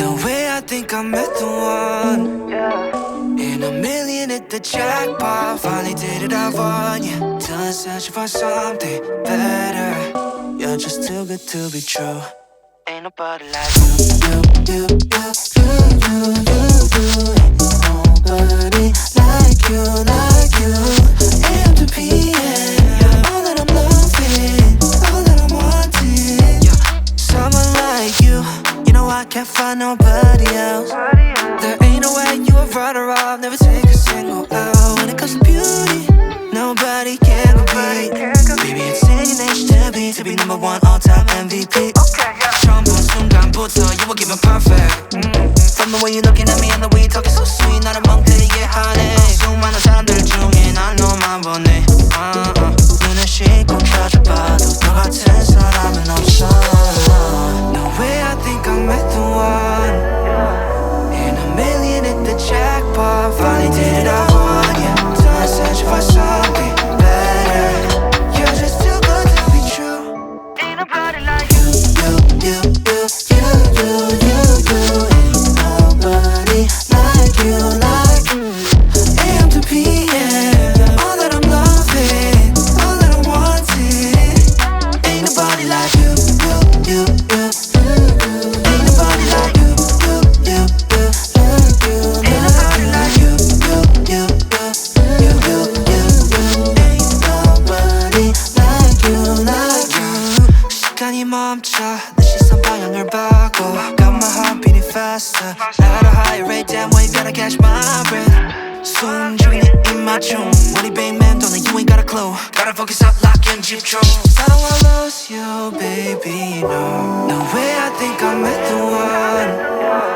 No way, I think I met the one. In a million hit the jackpot. Finally did it, I won. Yeah, done searching for something better. You're just too good to be true. Ain't nobody like you. Ain't nobody like you, like you. AM to PM, all that I'm loving, all that I'm wanting. Someone like you, you know I can't find nobody else. There ain't no way you a runner-up, never take a single L. When it comes to beauty, nobody can compete. Baby, it's in your nature to be number one all-time MVP. 처음 본 순간부터 you were given perfect. From the way you're looking at me and the way you're talking so sweet, 나를 멍 때리게 하네. 수많은 사람들 중에 난 너만 보네. 눈을 씻고 켜져봐도 너 같은 사람은 없어. No way, I think I met the one. In a million hit the jackpot. Finally did it, I won. Yeah, done searching for something better. You're just too good to be true. Ain't nobody like you. Ain't nobody like you, like you. AM to PM, all that I'm loving, all that I'm wanting. Ain't nobody like you, you. Ain't nobody like you, you. Ain't nobody like you, you. Ain't nobody like you, like you. 시간이 멈춰 내 시선 방향을 바꿔. Got my heart beating faster at a higher rate. Damn, why you gotta catch my breath. 숨죽이는 입맞춤 머리 뱅 맴도는 you ain't got a clue. Gotta focus up, lock in, 집중. I don't wanna lose you, baby, no. No way, I think I met the one.